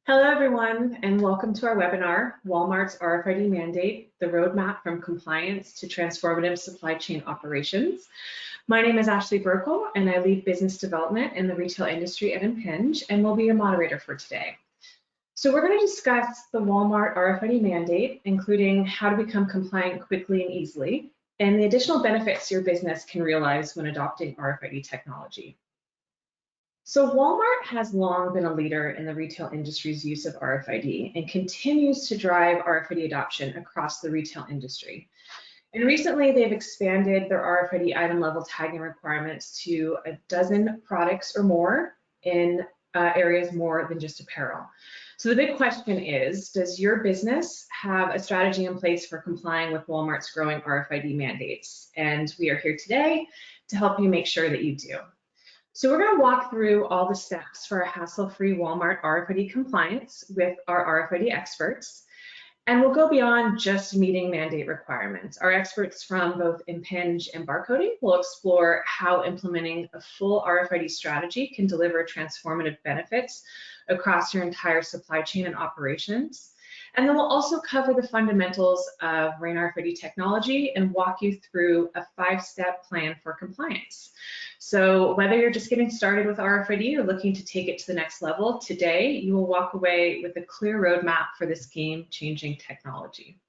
Hello, everyone, and welcome to our webinar, Walmart's RFID Mandate, the Roadmap from Compliance to Transformative Supply Chain Operations. My name is Ashley Burkle, and I lead business development in the retail industry at Impinj, and will be your moderator for today. So we're going to discuss the Walmart RFID Mandate, including how to become compliant quickly and easily, and the additional benefits your business can realize when adopting RFID technology. So Walmart has long been a leader in the retail industry's use of RFID and continues to drive RFID adoption across the retail industry. And recently, they've expanded their RFID item level tagging requirements to a dozen products or more in areas more than just apparel. So the big question is, does your business have a strategy in place for complying with Walmart's growing RFID mandates? And we are here today to help you make sure that you do. So we're going to walk through all the steps for a hassle-free Walmart RFID compliance with our RFID experts, and we'll go beyond just meeting mandate requirements. Our experts from both Impinj and Barcoding will explore how implementing a full RFID strategy can deliver transformative benefits across your entire supply chain and operations. And then we'll also cover the fundamentals of RAIN RFID technology and walk you through a 5-step plan for compliance. So whether you're just getting started with RFID or looking to take it to the next level, today you will walk away with a clear roadmap for this game-changing technology.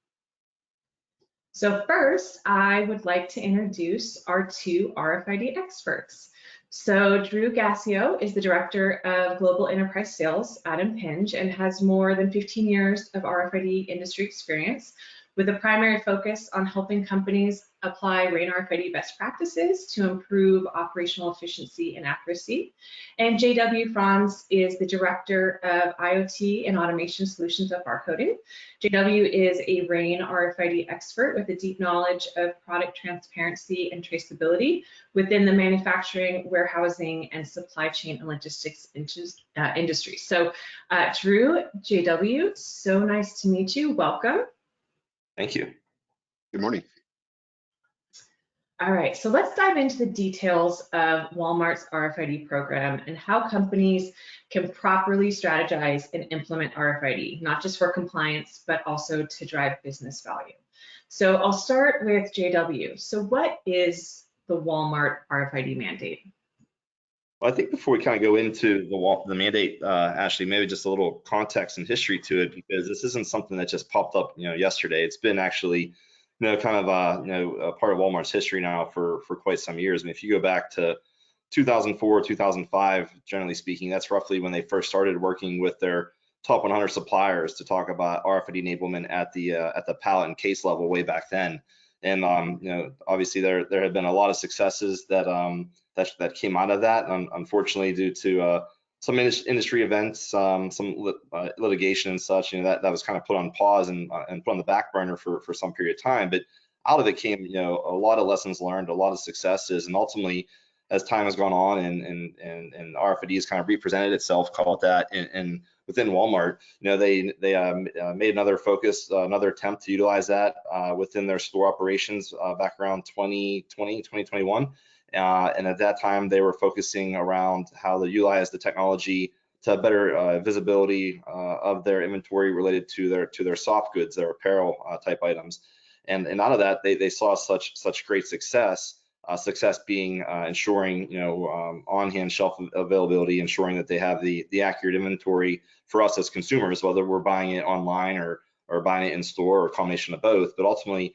So first, I would like to introduce our two RFID experts. So Drew Gassio is the Director of Global Enterprise Sales at Impinj and has more than 15 years of RFID industry experience, with a primary focus on helping companies apply RAIN RFID best practices to improve operational efficiency and accuracy. And JW Franz is the Director of IoT and Automation Solutions at Barcoding. JW is a RAIN RFID expert with a deep knowledge of product transparency and traceability within the manufacturing, warehousing, and supply chain and logistics industry. So Drew, JW, so nice to meet you. Welcome. Thank you. Good morning. All right, so let's dive into the details of Walmart's RFID program and how companies can properly strategize and implement RFID, not just for compliance, but also to drive business value. So I'll start with JW. So what is the Walmart RFID mandate? Well, I think before we kind of go into the mandate, Ashley, maybe just a little context and history to it, because this isn't something that just popped up, yesterday. It's been actually, kind of, a part of Walmart's history now for quite some years. And if you go back to 2004, 2005, generally speaking, that's roughly when they first started working with their top 100 suppliers to talk about RFID enablement at the pallet and case level way back then. And obviously there had been a lot of successes that came out of that. Unfortunately, due to some industry events, some litigation and such, that was kind of put on pause and put on the back burner for some period of time. But out of it came, a lot of lessons learned, a lot of successes, and ultimately, as time has gone on and RFID has kind of represented itself, call it that, and within Walmart, they made another focus, another attempt to utilize that within their store operations back around 2020, 2021. And at that time, they were focusing around how they utilize the technology to better visibility of their inventory related to their soft goods, their apparel type items. And out of that, they saw such great success. Success being ensuring on-hand shelf availability, ensuring that they have the accurate inventory for us as consumers, whether we're buying it online or buying it in store or a combination of both. But ultimately,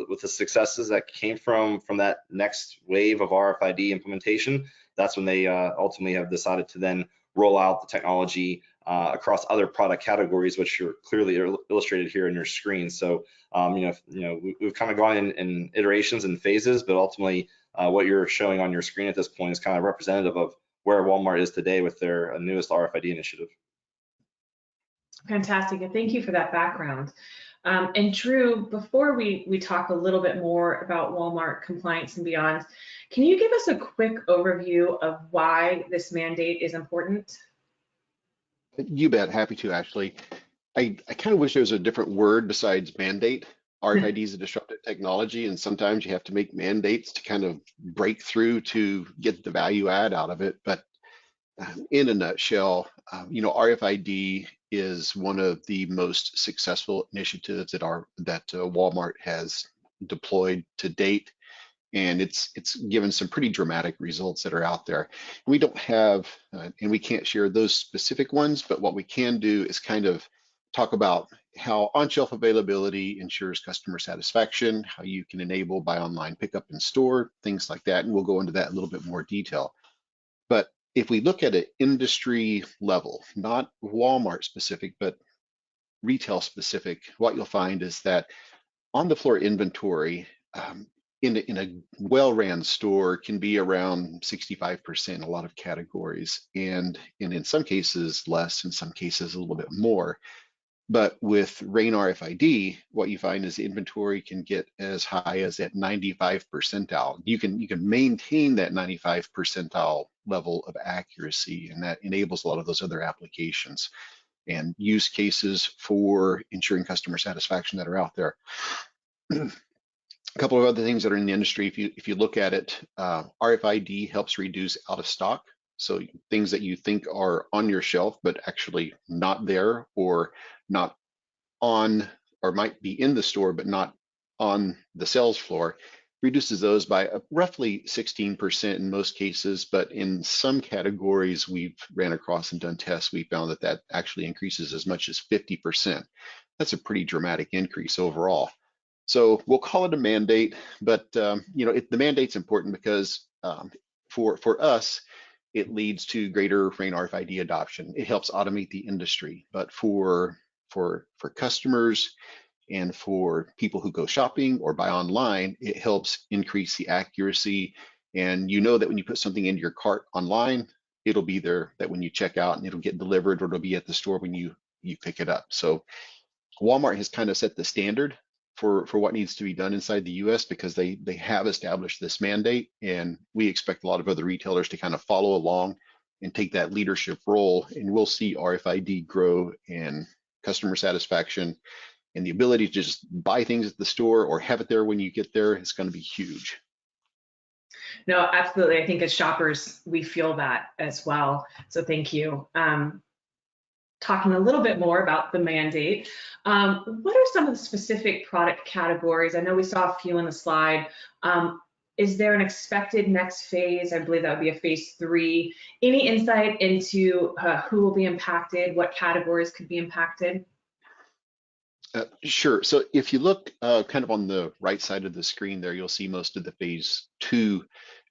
with the successes that came from that next wave of RFID implementation, that's when they ultimately have decided to then roll out the technology across other product categories, which are clearly illustrated here in your screen. So, we've kind of gone in iterations and phases, but ultimately, what you're showing on your screen at this point is kind of representative of where Walmart is today with their newest RFID initiative. Fantastic, and thank you for that background. And Drew, before we talk a little bit more about Walmart compliance and beyond, can you give us a quick overview of why this mandate is important? You bet, happy to, Ashley. I kind of wish there was a different word besides mandate. RFID is a disruptive technology, and sometimes you have to make mandates to kind of break through to get the value add out of it. But in a nutshell, RFID is one of the most successful initiatives that Walmart has deployed to date, and it's given some pretty dramatic results that are out there. We don't have, and we can't share those specific ones, but what we can do is kind of talk about how on-shelf availability ensures customer satisfaction, how you can enable buy online, pickup in store, things like that, and we'll go into that in a little bit more detail. But if we look at an industry level, not Walmart specific, but retail specific, what you'll find is that on the floor inventory in a well-ran store can be around 65% in a lot of categories, and in some cases less, in some cases a little bit more. But with RAIN RFID, what you find is the inventory can get as high as at 95 percentile. You can maintain that 95 percentile level of accuracy, and that enables a lot of those other applications and use cases for ensuring customer satisfaction that are out there. A couple of other things that are in the industry, if you look at it, RFID helps reduce out of stock. So things that you think are on your shelf, but actually not there, or not on, or might be in the store, but not on the sales floor, reduces those by roughly 16% in most cases. But in some categories we've ran across and done tests, we found that that actually increases as much as 50%. That's a pretty dramatic increase overall. So we'll call it a mandate, but the mandate's important because for us, it leads to greater RAIN RFID adoption. It helps automate the industry, but for customers and for people who go shopping or buy online, it helps increase the accuracy. And you know that when you put something into your cart online, it'll be there, that when you check out, and it'll get delivered, or it'll be at the store when you pick it up. So Walmart has kind of set the standard for what needs to be done inside the US, because they have established this mandate, and we expect a lot of other retailers to kind of follow along and take that leadership role, and we'll see RFID grow, and customer satisfaction and the ability to just buy things at the store or have it there when you get there is going to be huge. No, absolutely. I think as shoppers, we feel that as well. So thank you. Talking a little bit more about the mandate, what are some of the specific product categories? I know we saw a few on the slide. Is there an expected next phase? I believe that would be a phase 3. Any insight into who will be impacted, what categories could be impacted? Sure. So if you look kind of on the right side of the screen there, you'll see most of the phase 2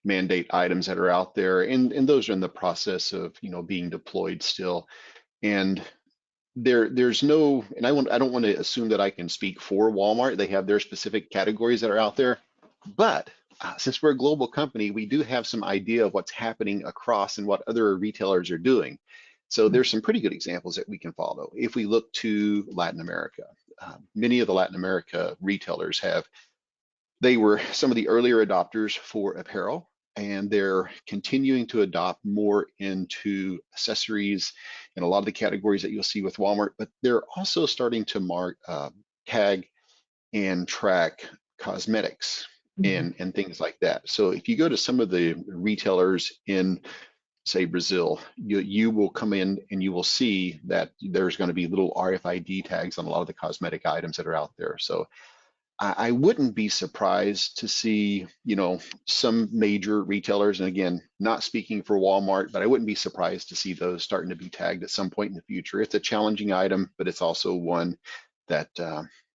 mandate items that are out there, and those are in the process of being deployed still. And there's no, and I don't want to assume that I can speak for Walmart. They have their specific categories that are out there, but since we're a global company, we do have some idea of what's happening across and what other retailers are doing. So there's some pretty good examples that we can follow. If we look to Latin America, many of the Latin America retailers they were some of the earlier adopters for apparel, and they're continuing to adopt more into accessories and a lot of the categories that you'll see with Walmart, but they're also starting to tag and track cosmetics and things like that. So if you go to some of the retailers in, say, Brazil, you will come in and you will see that there's going to be little RFID tags on a lot of the cosmetic items that are out there. So I wouldn't be surprised to see, some major retailers, and again, not speaking for Walmart, but I wouldn't be surprised to see those starting to be tagged at some point in the future. It's a challenging item, but it's also one that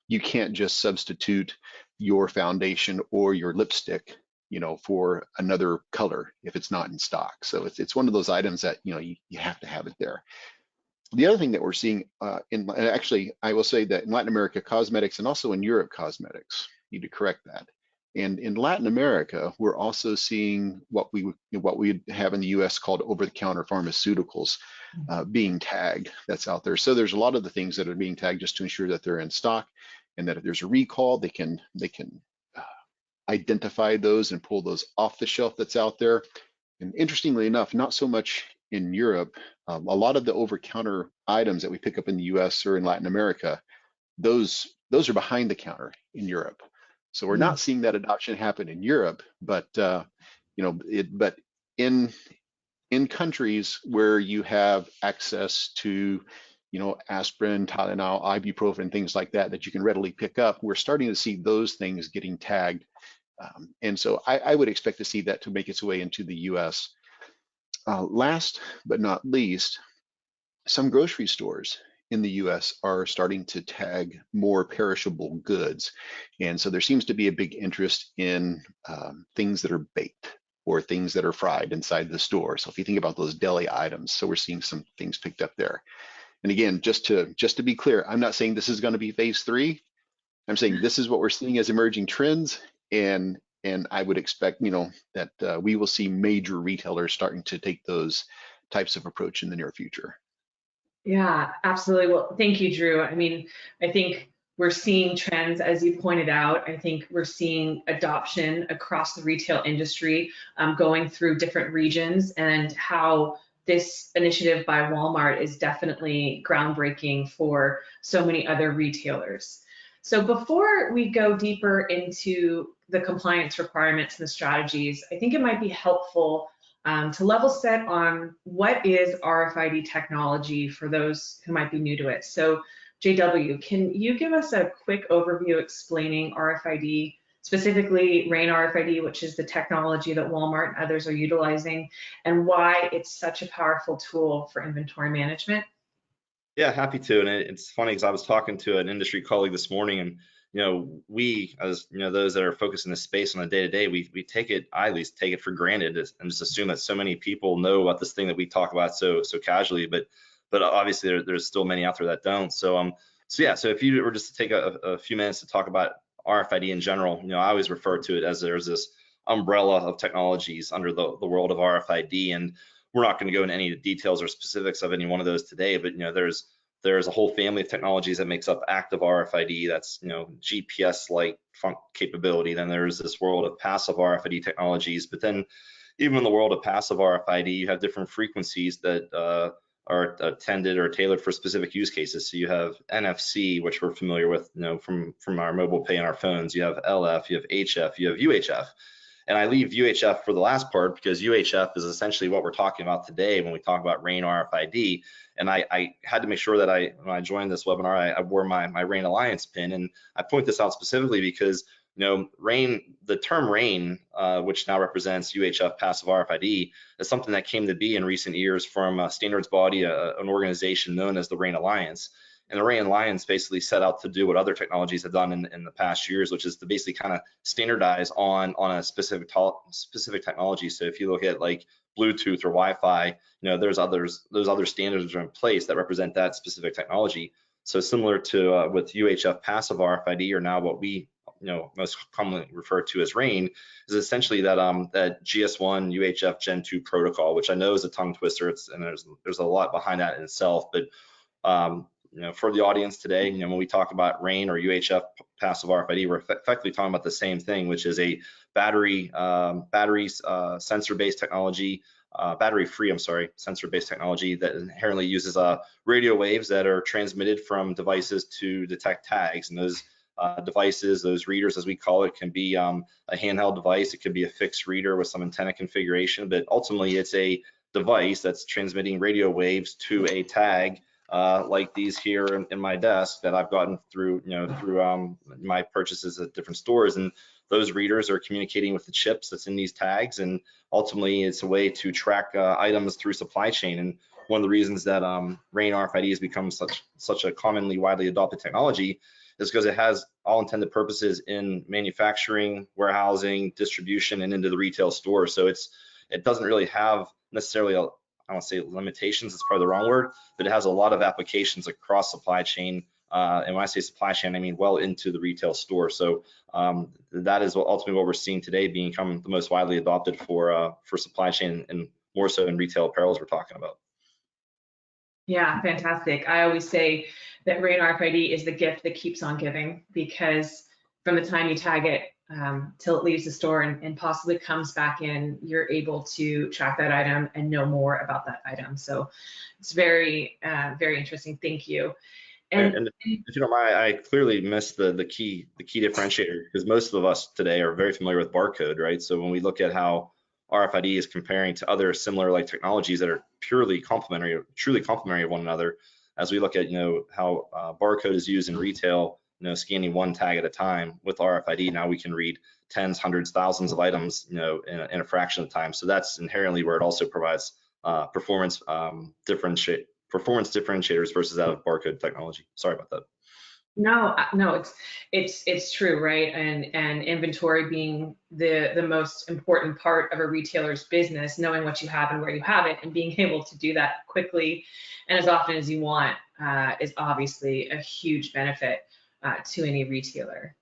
you can't just substitute your foundation or your lipstick, for another color if it's not in stock. So it's one of those items that, you have to have it there. The other thing that we're seeing and actually, I will say that in Latin America, cosmetics, and also in Europe, cosmetics, need to correct that. And in Latin America, we're also seeing what we have in the US called over-the-counter pharmaceuticals being tagged, that's out there. So there's a lot of the things that are being tagged just to ensure that they're in stock, and that if there's a recall, they can identify those and pull those off the shelf that's out there. And interestingly enough, not so much in Europe. A lot of the over-counter items that we pick up in the US or in Latin America, those are behind the counter in Europe. So we're not seeing that adoption happen in Europe, but but in in countries where you have access to, aspirin, Tylenol, ibuprofen, things like that, that you can readily pick up, we're starting to see those things getting tagged. And so I would expect to see that to make its way into the US. Last but not least, some grocery stores in the US are starting to tag more perishable goods. And so there seems to be a big interest in things that are baked or things that are fried inside the store. So if you think about those deli items, so we're seeing some things picked up there. And again, just to be clear, I'm not saying this is going to be phase 3. I'm saying this is what we're seeing as emerging trends, and I would expect, that we will see major retailers starting to take those types of approach in the near future. Yeah, absolutely. Well, thank you, Drew. I mean, I think we're seeing trends, as you pointed out. I think we're seeing adoption across the retail industry, going through different regions, and how this initiative by Walmart is definitely groundbreaking for so many other retailers. So before we go deeper into the compliance requirements and the strategies, I think it might be helpful to level set on what is RFID technology for those who might be new to it. So JW, can you give us a quick overview explaining RFID, specifically RAIN RFID, which is the technology that Walmart and others are utilizing, and why it's such a powerful tool for inventory management? Yeah, happy to. And it's funny because I was talking to an industry colleague this morning, and we, as those that are focused in this space on a day-to-day, we take it, I at least take it for granted and just assume that so many people know about this thing that we talk about so casually, but obviously there's still many out there that don't. So yeah, so if you were just to take a few minutes to talk about RFID in general, I always refer to it as there's this umbrella of technologies under the world of RFID, and we're not going to go into any details or specifics of any one of those today, but there's a whole family of technologies that makes up active RFID. That's GPS-like capability. Then there's this world of passive RFID technologies. But then even in the world of passive RFID, you have different frequencies that are intended or tailored for specific use cases. So you have NFC, which we're familiar with, from our mobile pay on our phones. You have LF, you have HF, you have UHF. And I leave UHF for the last part because UHF is essentially what we're talking about today when we talk about RAIN RFID. And I had to make sure that when I joined this webinar, I wore my RAIN Alliance pin. And I point this out specifically because RAIN, the term RAIN, which now represents UHF passive RFID, is something that came to be in recent years from a standards body, an organization known as the RAIN Alliance. And the RAIN Alliance basically set out to do what other technologies have done in the past years, which is to basically kind of standardize on a specific technology. So if you look at like Bluetooth or Wi-Fi, those other standards are in place that represent that specific technology. So similar to with UHF passive RFID, or now what we most commonly refer to as RAIN, is essentially that that GS1 UHF Gen 2 protocol, which I know is a tongue twister. And there's a lot behind that in itself, but for the audience today, when we talk about RAIN or UHF passive RFID, we're effectively talking about the same thing, which is a battery sensor-based technology, sensor-based technology that inherently uses radio waves that are transmitted from devices to detect tags. And those devices, those readers, as we call it, can be a handheld device. It could be a fixed reader with some antenna configuration, but ultimately it's a device that's transmitting radio waves to a tag, like these here in my desk that I've gotten through my purchases at different stores. And those readers are communicating with the chips that's in these tags, and ultimately it's a way to track items through supply chain. And one of the reasons that RAIN RFID has become such a commonly widely adopted technology is because it has all intended purposes in manufacturing, warehousing, distribution, and into the retail store. So it doesn't really have necessarily I don't say limitations, it's probably the wrong word, but it has a lot of applications across supply chain. And when I say supply chain, I mean well into the retail store. So that is ultimately what we're seeing today become the most widely adopted for supply chain, and more so in retail apparel as we're talking about. Yeah, fantastic. I always say that RAIN RFID is the gift that keeps on giving, because from the time you tag it till it leaves the store and possibly comes back in, you're able to track that item and know more about that item. So it's very, very interesting. Thank you. And if you don't mind, I clearly missed the key differentiator, because most of us today are very familiar with barcode, right? So when we look at how RFID is comparing to other similar like technologies that are purely complementary, truly complementary of one another. As we look at, how barcode is used in retail, scanning one tag at a time, with RFID, now we can read tens, hundreds, thousands of items, in a fraction of the time. So that's inherently where it also provides performance differentiators versus that of barcode technology. Sorry about that. No, it's true, right? And inventory being the most important part of a retailer's business, knowing what you have and where you have it, and being able to do that quickly and as often as you want is obviously a huge benefit to any retailer.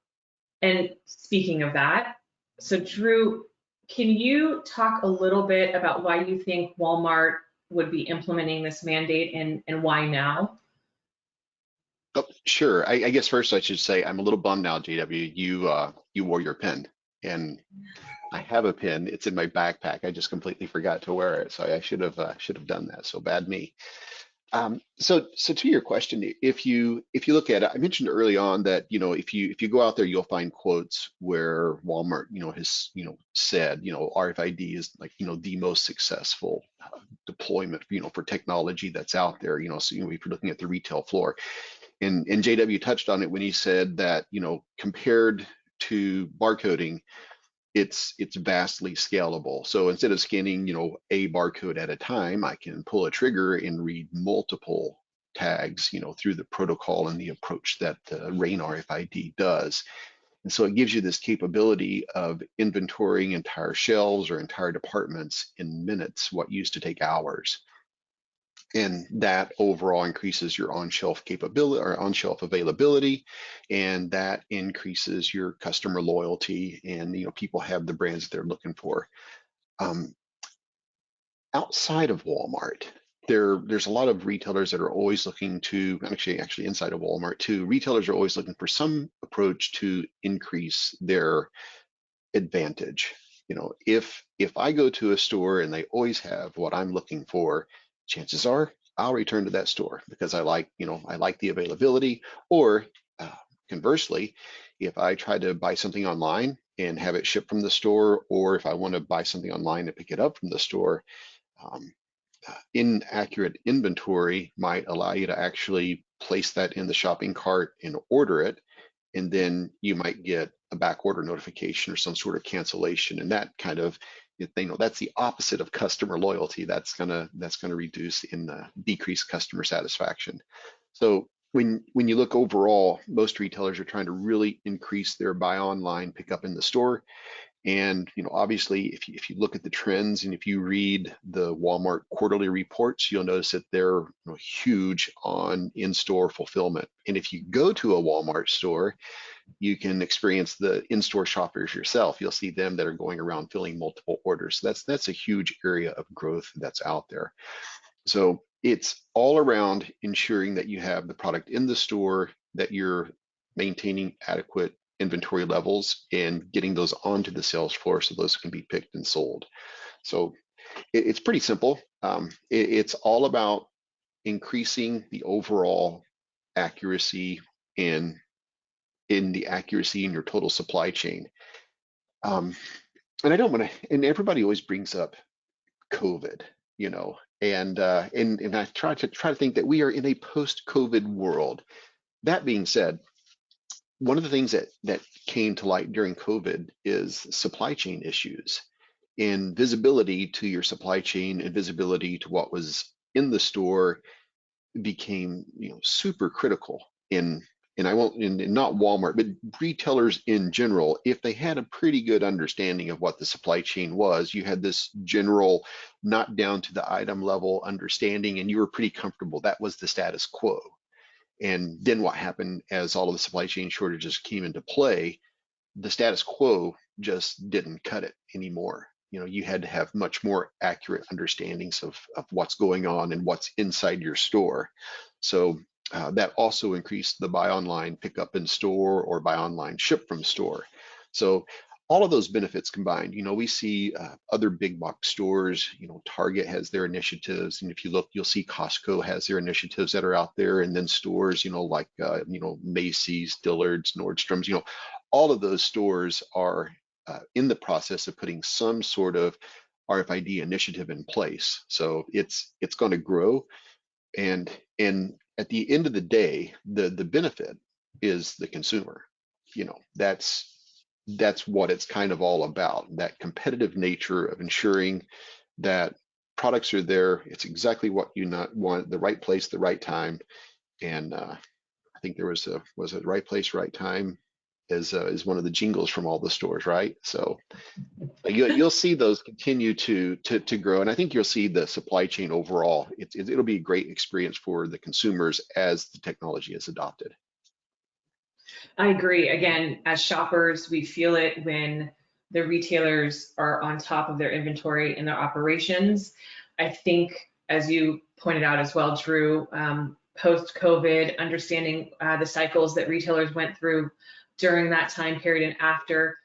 And speaking of that, so Drew, can you talk a little bit about why you think Walmart would be implementing this mandate and why now? Oh, sure. I guess first I should say I'm a little bummed now, JW. You wore your pin, and I have a pin. It's in my backpack. I just completely forgot to wear it, so I should have done that. So bad me. So to your question, if you look at it, I mentioned early on that if you go out there, you'll find quotes where Walmart has said RFID is like the most successful deployment for technology that's out there. So if you're looking at the retail floor. And JW touched on it when he said that, compared to barcoding, it's vastly scalable. So instead of scanning, a barcode at a time, I can pull a trigger and read multiple tags, through the protocol and the approach that RAIN RFID does. And so it gives you this capability of inventorying entire shelves or entire departments in minutes, what used to take hours. And that overall increases your on-shelf capability or on-shelf availability, and that increases your customer loyalty, and people have the brands they're looking for. Outside of Walmart, there's a lot of retailers that are always looking to actually inside of Walmart too. Retailers are always looking for some approach to increase their advantage. If I go to a store and they always have what I'm looking for, chances are I'll return to that store because I like the availability. Or conversely, if I try to buy something online and have it shipped from the store, or if I want to buy something online and pick it up from the store, inaccurate inventory might allow you to actually place that in the shopping cart and order it, and then you might get a back order notification or some sort of cancellation, and that kind of, that's the opposite of customer loyalty. That's gonna reduce in decrease customer satisfaction. So when you look overall, most retailers are trying to really increase their buy online, pick up in the store. And obviously, if you look at the trends and if you read the Walmart quarterly reports, you'll notice that they're huge on in-store fulfillment. And if you go to a Walmart store, you can experience the in-store shoppers yourself. You'll see them that are going around filling multiple orders. So that's a huge area of growth that's out there. So it's all around ensuring that you have the product in the store, that you're maintaining adequate inventory levels and getting those onto the sales floor so those can be picked and sold. So it's pretty simple. It's all about increasing the overall accuracy in the accuracy in your total supply chain. And I don't want to, and everybody always brings up COVID, and I try to think that we are in a post-COVID world. That being said, one of the things that came to light during COVID is supply chain issues, and visibility to your supply chain and visibility to what was in the store became super critical and I won't, and not Walmart, but retailers in general. If they had a pretty good understanding of what the supply chain was, you had this general, not down to the item level understanding, and you were pretty comfortable. That was the status quo. And then what happened as all of the supply chain shortages came into play, the status quo just didn't cut it anymore. You had to have much more accurate understandings of what's going on and what's inside your store. So that also increased the buy online, pick up in store, or buy online, ship from store. So all of those benefits combined, we see other big box stores, Target has their initiatives. And if you look, you'll see Costco has their initiatives that are out there. And then stores, like, Macy's, Dillard's, Nordstrom's, all of those stores are in the process of putting some sort of RFID initiative in place. So it's going to grow, and at the end of the day, the benefit is the consumer. That's what it's kind of all about. That competitive nature of ensuring that products are there. It's exactly what you not want, the right place, the right time. And I think there was it right place, right time is one of the jingles from all the stores, right? So you'll see those continue to grow, and I think you'll see the supply chain overall. It'll be a great experience for the consumers as the technology is adopted. I agree. Again, as shoppers, we feel it when the retailers are on top of their inventory and their operations. I think, as you pointed out as well, Drew, post-COVID, understanding the cycles that retailers went through during that time period and after,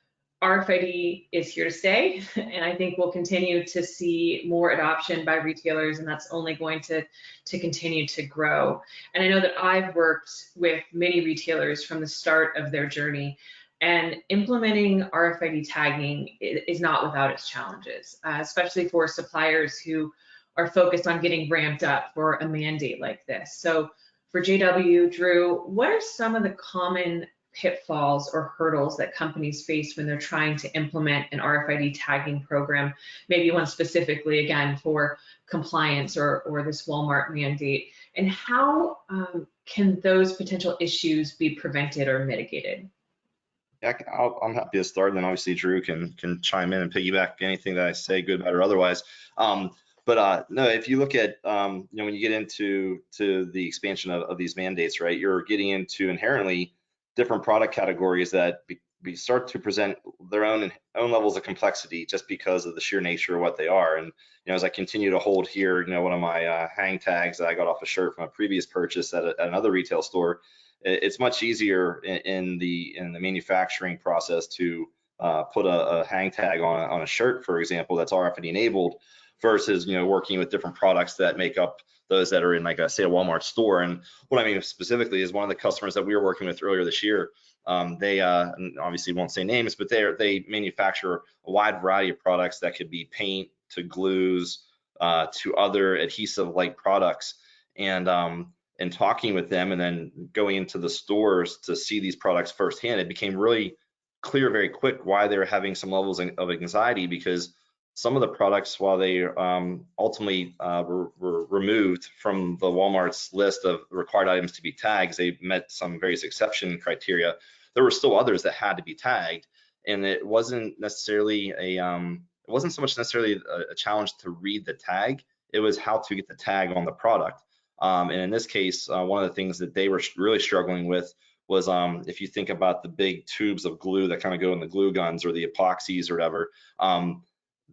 RFID is here to stay, and I think we'll continue to see more adoption by retailers, and that's only going to continue to grow. And I know that I've worked with many retailers from the start of their journey, and implementing RFID tagging is not without its challenges, especially for suppliers who are focused on getting ramped up for a mandate like this. So for JW, Drew, what are some of the common pitfalls or hurdles that companies face when they're trying to implement an RFID tagging program, maybe one specifically, again, for compliance or this Walmart mandate, and how can those potential issues be prevented or mitigated? Yeah, I'm happy to start, and then obviously Drew can chime in and piggyback anything that I say, good, bad, or otherwise. But no, if you look at when you get into the expansion of these mandates, right, you're getting into inherently different product categories that we start to present their own levels of complexity just because of the sheer nature of what they are. And as I continue to hold here, one of my hang tags that I got off a shirt from a previous purchase at another retail store, it's much easier in the manufacturing process to put a hang tag on a shirt, for example, that's RFID enabled, versus working with different products that make up those that are in, like, say, a Walmart store. And what I mean specifically is one of the customers that we were working with earlier this year, they obviously won't say names, but they manufacture a wide variety of products that could be paint to glues to other adhesive-like products. And talking with them and then going into the stores to see these products firsthand, it became really clear very quick why they were having some levels of anxiety, because some of the products, while they ultimately were removed from the Walmart's list of required items to be tagged, they met some various exception criteria. There were still others that had to be tagged, and it wasn't necessarily it wasn't so much necessarily a challenge to read the tag. It was how to get the tag on the product. And in this case, one of the things that they were really struggling with was if you think about the big tubes of glue that kind of go in the glue guns or the epoxies or whatever,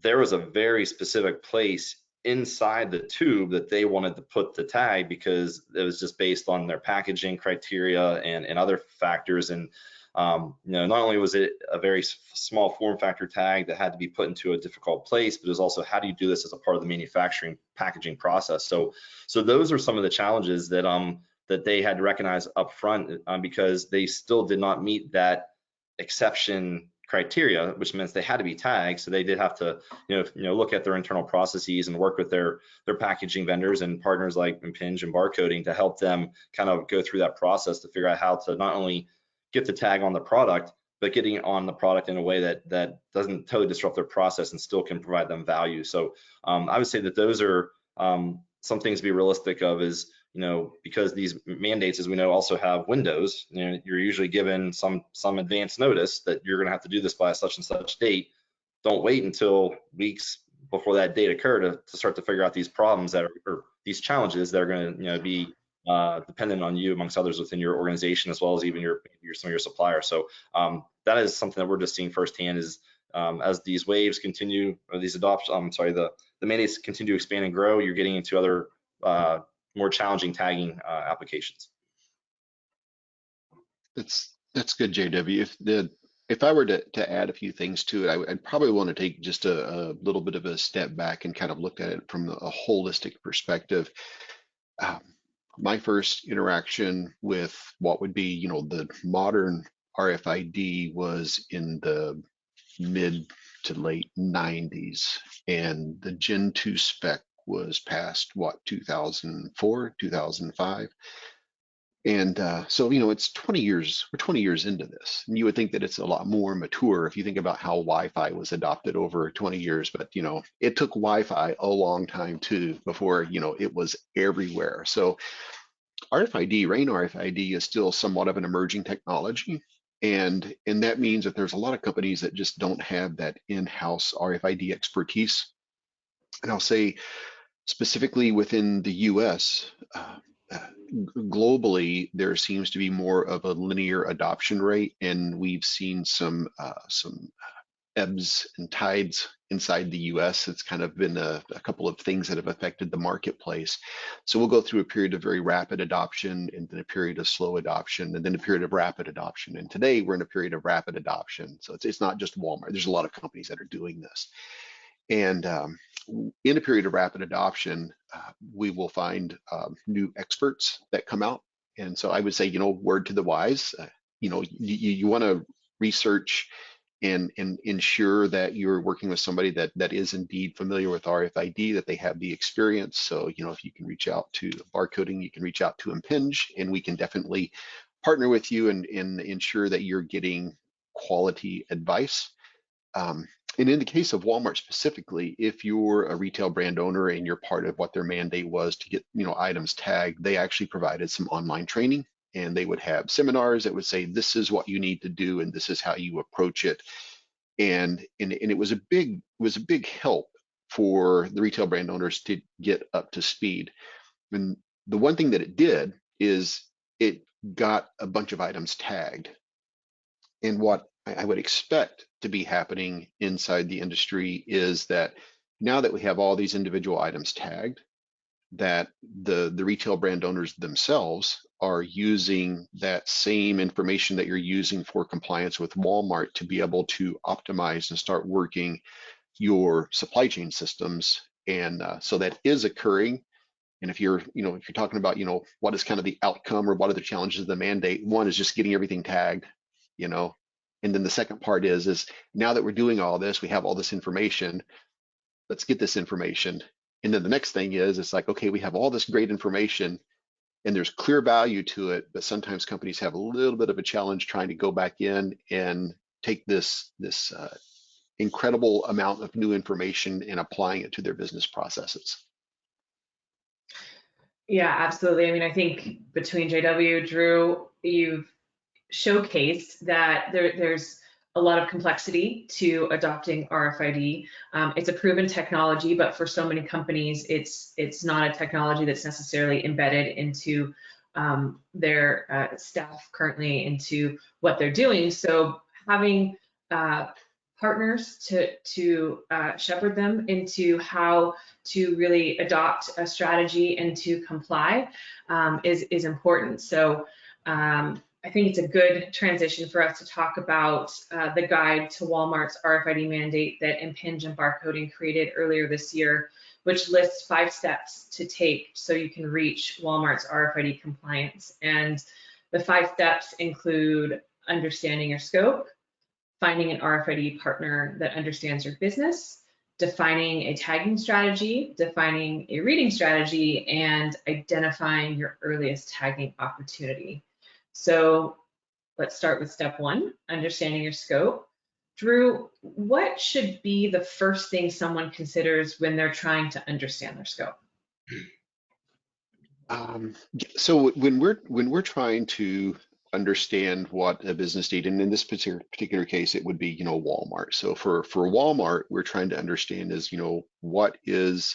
there was a very specific place inside the tube that they wanted to put the tag, because it was just based on their packaging criteria and other factors. And not only was it a very small form factor tag that had to be put into a difficult place, but it was also, how do you do this as a part of the manufacturing packaging process? So those are some of the challenges that that they had to recognize up front, because they still did not meet that exception criteria, which means they had to be tagged. So they did have to, look at their internal processes and work with their packaging vendors and partners like Impinj and barcoding to help them kind of go through that process to figure out how to not only get the tag on the product, but getting it on the product in a way that doesn't totally disrupt their process and still can provide them value. So I would say that those are some things to be realistic of, is because these mandates, as we know, also have windows. You're usually given some advance notice that you're going to have to do this by such and such date. Don't wait until weeks before that date occur to start to figure out these problems or these challenges that are going to be dependent on you, amongst others, within your organization, as well as even some of your suppliers. So that is something that we're just seeing firsthand, is as these waves continue, or these the mandates continue to expand and grow, you're getting into other more challenging tagging applications. That's good, JW. If I were to add a few things to it, I'd probably want to take just a little bit of a step back and kind of look at it from a holistic perspective. My first interaction with what would be, the modern RFID was in the mid to late 90s, and the Gen 2 spec was passed, what, 2004, 2005? And so, it's 20 years, we're 20 years into this. And you would think that it's a lot more mature if you think about how Wi-Fi was adopted over 20 years, but, it took Wi-Fi a long time too before, it was everywhere. So RFID, RAIN RFID is still somewhat of an emerging technology. And that means that there's a lot of companies that just don't have that in-house RFID expertise. And I'll say specifically within the US, globally, there seems to be more of a linear adoption rate, and we've seen some ebbs and tides inside the US. It's kind of been a couple of things that have affected the marketplace. So we'll go through a period of very rapid adoption, and then a period of slow adoption, and then a period of rapid adoption. And today we're in a period of rapid adoption. So it's not just Walmart. There's a lot of companies that are doing this. And in a period of rapid adoption, we will find new experts that come out. And so I would say, word to the wise, you want to research and ensure that you're working with somebody that is indeed familiar with RFID, that they have the experience. So, if you can reach out to barcoding, you can reach out to Impinj, and we can definitely partner with you and ensure that you're getting quality advice. And in the case of Walmart specifically, if you're a retail brand owner and you're part of what their mandate was to get, items tagged, they actually provided some online training, and they would have seminars that would say, this is what you need to do and this is how you approach it. And it was a big help for the retail brand owners to get up to speed. And the one thing that it did is it got a bunch of items tagged. And what I would expect to be happening inside the industry is that now that we have all these individual items tagged, that the retail brand owners themselves are using that same information that you're using for compliance with Walmart to be able to optimize and start working your supply chain systems. And so that is occurring. And if you're talking about, what is kind of the outcome or what are the challenges of the mandate, one is just getting everything tagged, and then the second part is now that we're doing all this, we have all this information, let's get this information. And then the next thing is, it's like, okay, we have all this great information and there's clear value to it, but sometimes companies have a little bit of a challenge trying to go back in and take this incredible amount of new information and applying it to their business processes. Yeah, absolutely. I mean, I think between JW, Drew, you've showcased that there's a lot of complexity to adopting RFID. It's a proven technology, but for so many companies, it's not a technology that's necessarily embedded into their staff currently, into what they're doing. So having partners to shepherd them into how to really adopt a strategy and to comply is important. So I think it's a good transition for us to talk about the guide to Walmart's RFID mandate that Impinj and Barcoding created earlier this year, which lists 5 steps to take so you can reach Walmart's RFID compliance. And the 5 steps include understanding your scope, finding an RFID partner that understands your business, defining a tagging strategy, defining a reading strategy, and identifying your earliest tagging opportunity. So let's start with step 1, understanding your scope. Drew, what should be the first thing someone considers when they're trying to understand their scope? So when we're trying to understand what a business need, and in this particular case, it would be, Walmart. So for Walmart, we're trying to understand is, what is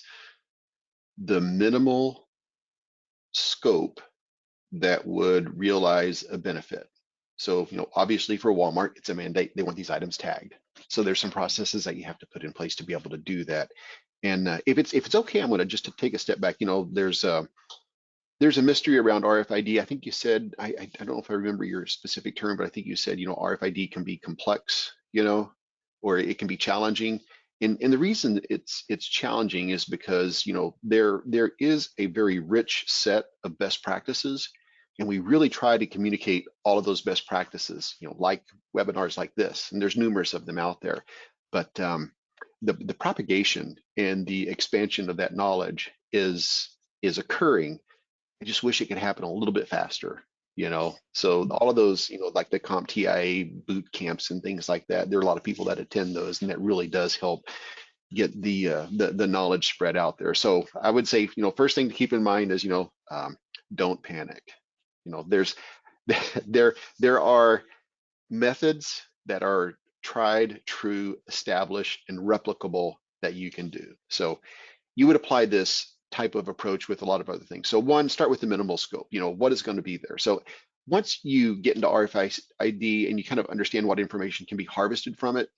the minimal scope that would realize a benefit. So, obviously for Walmart, it's a mandate. They want these items tagged. So there's some processes that you have to put in place to be able to do that. And if it's okay, I'm going to just take a step back. There's a mystery around RFID. I think you said, I don't know if I remember your specific term, but I think you said, RFID can be complex, or it can be challenging. And the reason it's challenging is because, there is a very rich set of best practices, and we really try to communicate all of those best practices, like webinars like this, and there's numerous of them out there. But the propagation and the expansion of that knowledge is occurring. I just wish it could happen a little bit faster, you know. So all of those, you know, like the CompTIA boot camps and things like that, there are a lot of people that attend those, and that really does help get the knowledge spread out there. So I would say, you know, first thing to keep in mind is, you know, don't panic. You know, there are methods that are tried, true, established, and replicable that you can do. So you would apply this type of approach with a lot of other things. So one, start with the minimal scope. You know, what is going to be there? So once you get into RFID and you kind of understand what information can be harvested from it,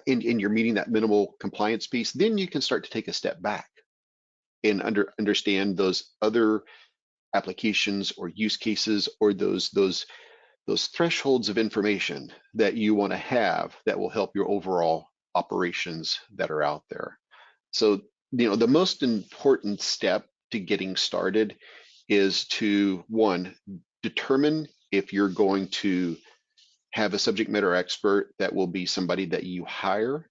and you're meeting that minimal compliance piece, then you can start to take a step back and understand those other applications or use cases, or those thresholds of information that you want to have that will help your overall operations that are out there. So, you know, the most important step to getting started is to, one, determine if you're going to have a subject matter expert that will be somebody that you hire,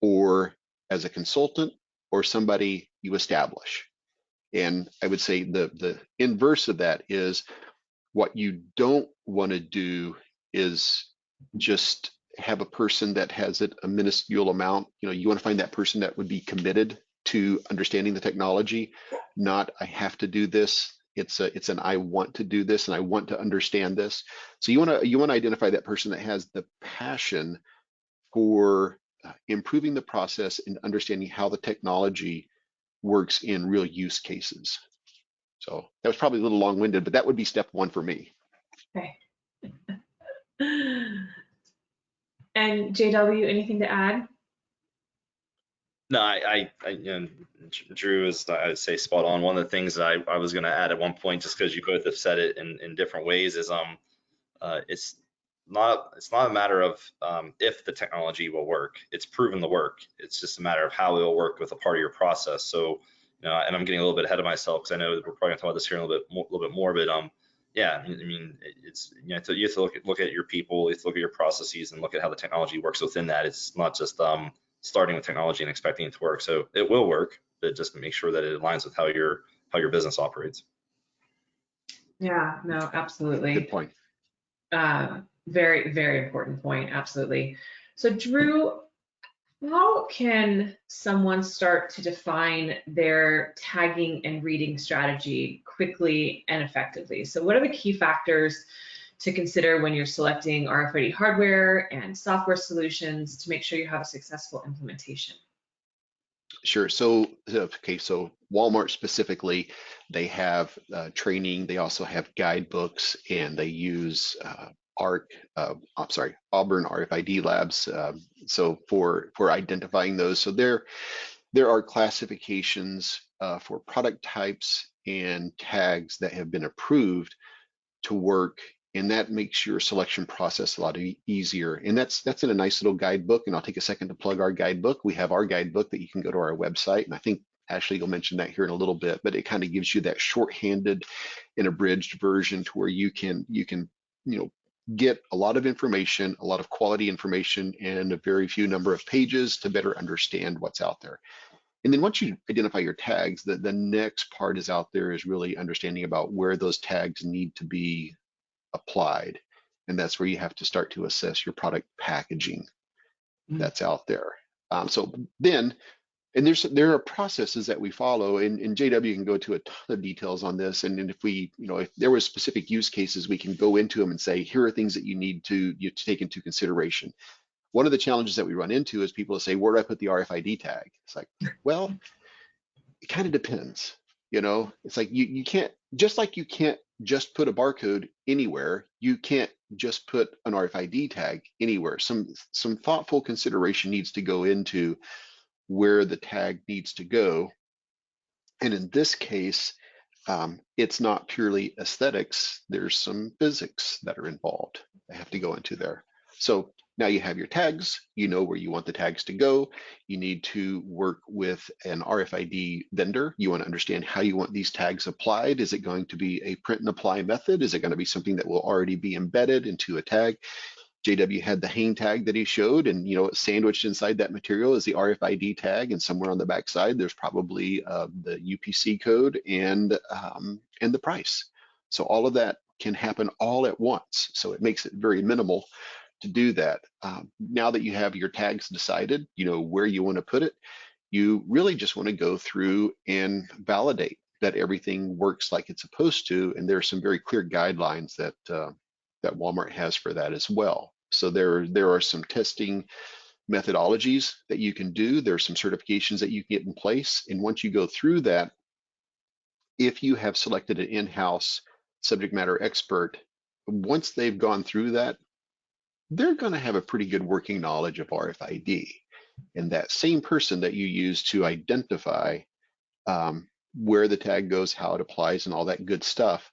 or as a consultant, or somebody you establish. And I would say the inverse of that is, what you don't want to do is just have a person that has it a minuscule amount. You know, you want to find that person that would be committed to understanding the technology, not I have to do this. It's an I want to do this and I want to understand this. So you want to identify that person that has the passion for improving the process and understanding how the technology works in real use cases. So that was probably a little long-winded, but that would be step one for me. Okay. And JW, anything to add? No, you know, Drew is, I would say, spot on. One of the things that I was going to add at one point, just because you both have said it in different ways, is it's not a matter of if the technology will work. It's proven to work. It's just a matter of how it will work with a part of your process. So, you know, and I'm getting a little bit ahead of myself because I know that we're probably going to talk about this here in a little bit more, but yeah, I mean, it's, you know, you have to look at your people, you have to look at your processes, and look at how the technology works within that. It's not just starting with technology and expecting it to work. So it will work, but just to make sure that it aligns with how your business operates. Yeah, no, absolutely. Good point. Very, very important point. Absolutely. So Drew, how can someone start to define their tagging and reading strategy quickly and effectively? So what are the key factors to consider when you're selecting RFID hardware and software solutions to make sure you have a successful implementation? Sure. So, okay, so Walmart specifically, they have training. They also have guidebooks, and they use Auburn RFID labs. So for identifying those, so there are classifications for product types and tags that have been approved to work, and that makes your selection process a lot easier. And that's in a nice little guidebook. And I'll take a second to plug our guidebook. We have our guidebook that you can go to our website, and I think Ashley, you'll mention that here in a little bit, but it kind of gives you that shorthanded and abridged version to where you can get a lot of information, a lot of quality information in a very few number of pages to better understand what's out there. And then once you identify your tags, the next part is out there is really understanding about where those tags need to be applied. And that's where you have to start to assess your product packaging that's out there. So then, and there are processes that we follow, and JW can go to a ton of details on this. And if we, if there was specific use cases, we can go into them and say, here are things that you need to take into consideration. One of the challenges that we run into is people say, where do I put the RFID tag? It's like, well, it kind of depends. It's like you can't, just like you can't just put a barcode anywhere, you can't just put an RFID tag anywhere. Some thoughtful consideration needs to go into where the tag needs to go. And in this case, it's not purely aesthetics. There's some physics that are involved. I have to go into there. So now you have your tags, you know where you want the tags to go. You need to work with an RFID vendor. You want to understand how you want these tags applied. Is it going to be a print and apply method? Is it going to be something that will already be embedded into a tag? JW had the hang tag that he showed, and sandwiched inside that material is the RFID tag, and somewhere on the back side there's probably the UPC code and the price. So all of that can happen all at once. So it makes it very minimal to do that. Now that you have your tags decided, where you want to put it, you really just want to go through and validate that everything works like it's supposed to. And there are some very clear guidelines that that Walmart has for that as well. So there are some testing methodologies that you can do. There are some certifications that you can get in place. And once you go through that, if you have selected an in-house subject matter expert, once they've gone through that, they're going to have a pretty good working knowledge of RFID. And that same person that you use to identify where the tag goes, how it applies, and all that good stuff,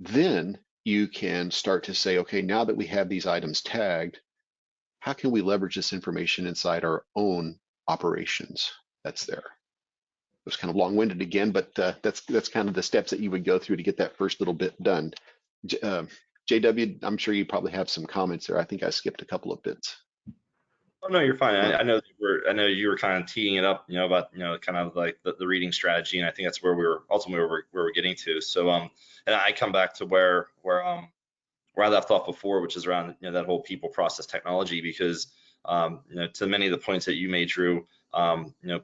then you can start to say, okay, now that we have these items tagged, how can we leverage this information inside our own operations that's there? It was kind of long-winded again, but that's kind of the steps that you would go through to get that first little bit done. JW, I'm sure you probably have some comments there. I think I skipped a couple of bits. Oh no, you're fine. I know you were kind of teeing it up, about kind of like the reading strategy, and I think that's where we were ultimately where we're getting to. So and I come back to where I left off before, which is around that whole people, process, technology, because to many of the points that you made, Drew,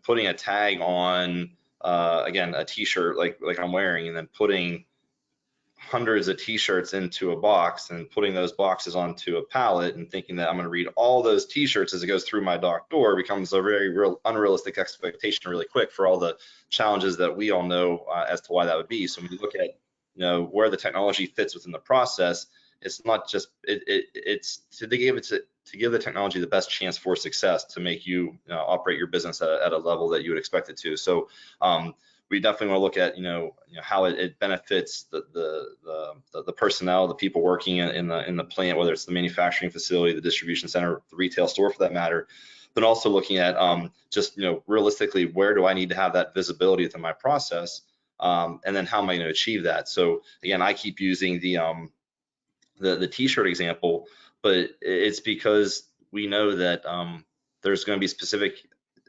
putting a tag on again a T-shirt like I'm wearing, and then putting hundreds of T-shirts into a box and putting those boxes onto a pallet and thinking that I'm going to read all those T-shirts as it goes through my dock door becomes a very unrealistic expectation really quick for all the challenges that we all know as to why that would be. So when you look at where the technology fits within the process, it's not just it's to give the technology the best chance for success to make you operate your business at a level that you would expect it to. So we definitely want to look at how it benefits the personnel, the people working in the plant, whether it's the manufacturing facility, the distribution center, the retail store for that matter, but also looking at just realistically, where do I need to have that visibility within my process, and then how am I going to achieve that? So again, I keep using the T-shirt example, but it's because we know that there's going to be specific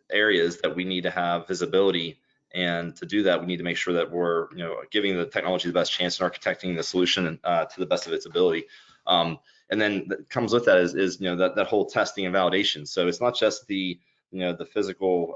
areas that we need to have visibility. And to do that, we need to make sure that we're, giving the technology the best chance and architecting the solution to the best of its ability. And then that comes with that is that whole testing and validation. So it's not just the physical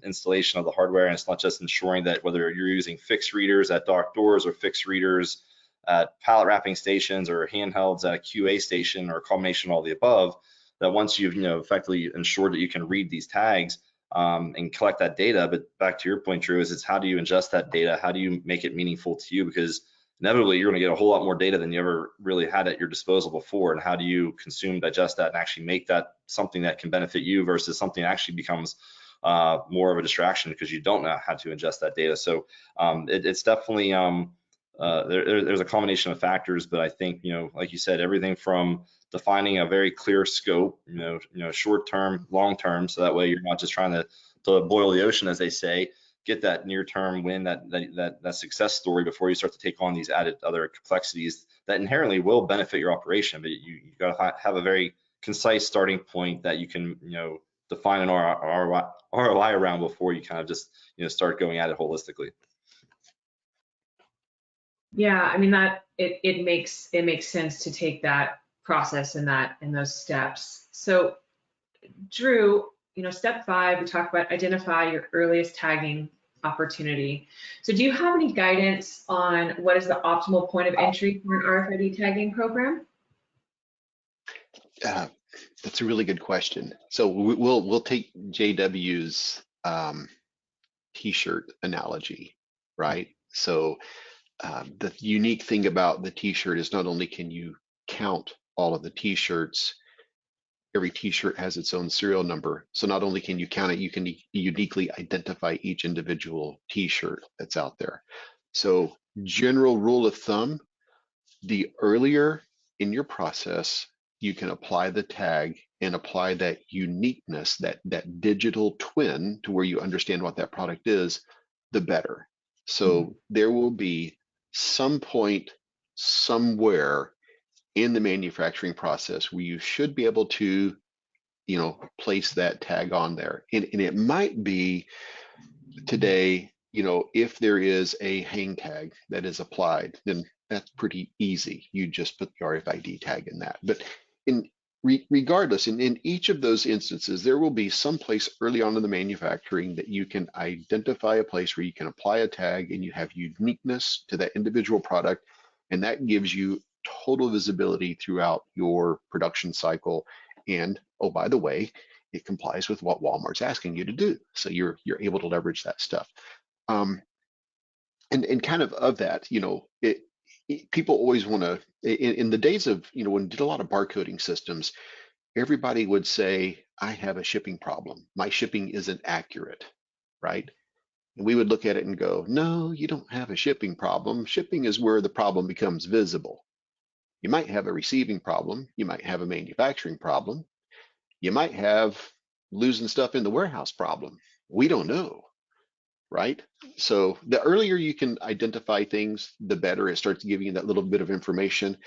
installation of the hardware, and it's not just ensuring that whether you're using fixed readers at dock doors or fixed readers at pallet wrapping stations or handhelds at a QA station or a combination of all the above, that once you've effectively ensured that you can read these tags, and collect that data. But back to your point, Drew, is it's how do you ingest that data? How do you make it meaningful to you? Because inevitably you're going to get a whole lot more data than you ever really had at your disposal before. And how do you consume, digest that, and actually make that something that can benefit you versus something that actually becomes more of a distraction because you don't know how to ingest that data. So it's definitely there's a combination of factors, but I think like you said, everything from defining a very clear scope, short term, long term, so that way you're not just trying to boil the ocean, as they say. Get that near term win, that success story before you start to take on these added other complexities that inherently will benefit your operation. But you got to have a very concise starting point that you can define an ROI around before you kind of just start going at it holistically. Yeah, I mean that it makes sense to take that process and those steps. So Drew, step 5, we talk about identify your earliest tagging opportunity. So do you have any guidance on what is the optimal point of entry for an RFID tagging program? That's a really good question. So we'll take JW's T-shirt analogy, right? So the unique thing about the T-shirt is not only can you count all of the T-shirts, every T-shirt has its own serial number. So not only can you count it, you can uniquely identify each individual T-shirt that's out there. So general rule of thumb, the earlier in your process you can apply the tag and apply that uniqueness, that digital twin to where you understand what that product is, the better. So there will be some point somewhere in the manufacturing process where you should be able to, place that tag on there. And it might be today, if there is a hang tag that is applied, then that's pretty easy. You just put the RFID tag in that. But regardless, in each of those instances, there will be some place early on in the manufacturing that you can identify a place where you can apply a tag and you have uniqueness to that individual product. And that gives you total visibility throughout your production cycle. And oh, by the way, it complies with what Walmart's asking you to do. So you're able to leverage that stuff. And kind of that, people always want to, in the days of, when we did a lot of barcoding systems, everybody would say, I have a shipping problem. My shipping isn't accurate, right? And we would look at it and go, no, you don't have a shipping problem. Shipping is where the problem becomes visible. You might have a receiving problem. You might have a manufacturing problem. You might have losing stuff in the warehouse problem. We don't know, right? So the earlier you can identify things, the better. It starts giving you that little bit of information.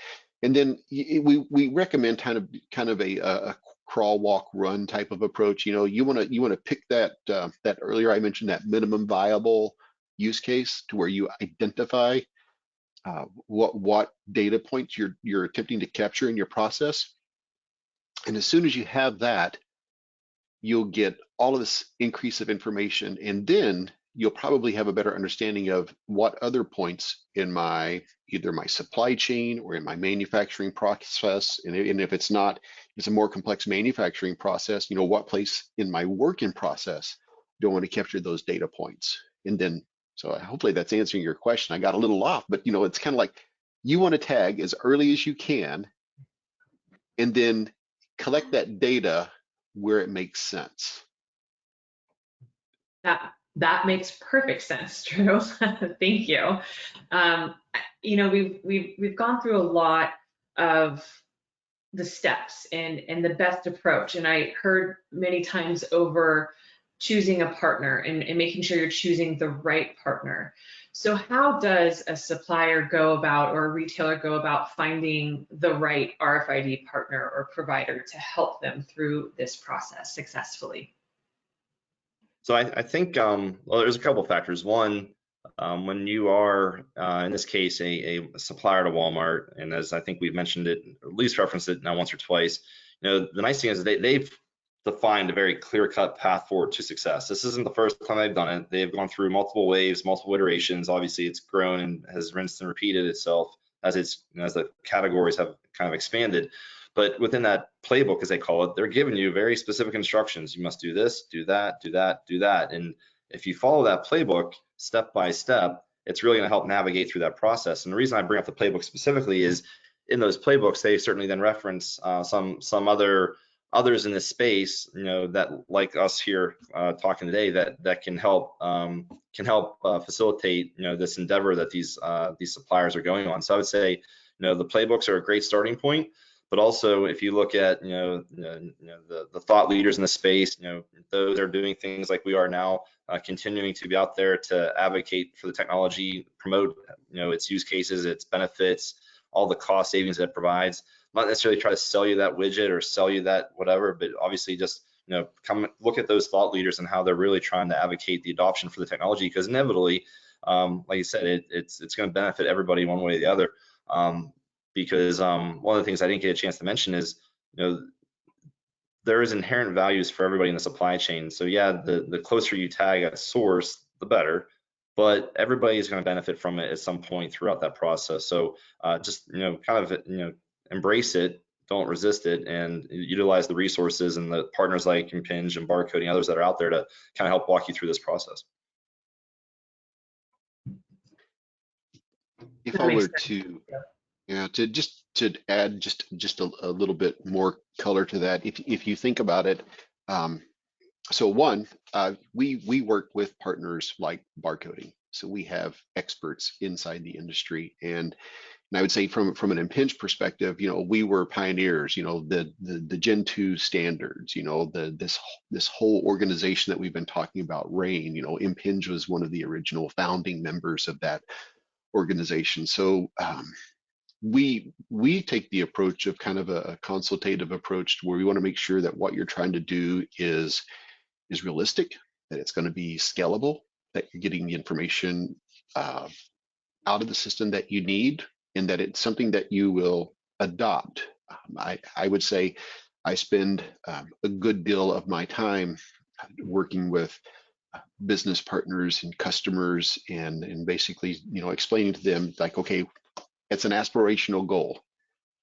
And then we recommend kind of a crawl, walk, run type of approach. You want to pick that earlier I mentioned, that minimum viable use case, to where you identify what data points you're attempting to capture in your process. And as soon as you have that, you'll get all of this increase of information, and then you'll probably have a better understanding of what other points in either my supply chain or in my manufacturing process, and if it's a more complex manufacturing process, what place in my work in process do I want to capture those data points. And then, so hopefully that's answering your question. I got a little off, but it's kind of like you want to tag as early as you can, and then collect that data where it makes sense. That makes perfect sense, Drew. Thank you. We've gone through a lot of the steps and the best approach, and I heard many times over choosing a partner and making sure you're choosing the right partner. So how does a supplier go about, or a retailer go about, finding the right RFID partner or provider to help them through this process successfully? So I think, well, there's a couple of factors. One, when you are, in this case, a supplier to Walmart, and as I think we've mentioned it, at least referenced it now once or twice, the nice thing is they've defined a very clear-cut path forward to success. This isn't the first time they've done it. They've gone through multiple waves, multiple iterations. Obviously, it's grown and has rinsed and repeated itself as as the categories have kind of expanded. But within that playbook, as they call it, they're giving you very specific instructions. You must do this, do that, do that, do that. And if you follow that playbook step by step, it's really going to help navigate through that process. And the reason I bring up the playbook specifically is in those playbooks, they certainly then reference some others in this space, that, like us here talking today, that can help facilitate this endeavor that these suppliers are going on. So I would say the playbooks are a great starting point, but also if you look at the thought leaders in the space, those are doing things like we are now, continuing to be out there to advocate for the technology, promote its use cases, its benefits, all the cost savings that it provides. Not necessarily try to sell you that widget or sell you that whatever, but obviously just come look at those thought leaders and how they're really trying to advocate the adoption for the technology, because inevitably, like you said, it's going to benefit everybody one way or the other. Because one of the things I didn't get a chance to mention is there is inherent values for everybody in the supply chain. So yeah, the closer you tag at source, the better. But everybody is going to benefit from it at some point throughout that process. So just kind of embrace it, don't resist it, and utilize the resources and the partners like Impinj and Barcoding, others that are out there to kind of help walk you through this process. If I were to, to add just a little bit more color to that, if you think about it, so one, we work with partners like Barcoding, so we have experts inside the industry, and I would say from an Impinj perspective, we were pioneers. The Gen 2 standards. This whole organization that we've been talking about, RAIN. Impinj was one of the original founding members of that organization. So we take the approach of kind of a consultative approach where we want to make sure that what you're trying to do is realistic, that it's going to be scalable, that you're getting the information out of the system that you need, and that it's something that you will adopt. I would say I spend a good deal of my time working with business partners and customers, and basically, explaining to them like, okay, it's an aspirational goal,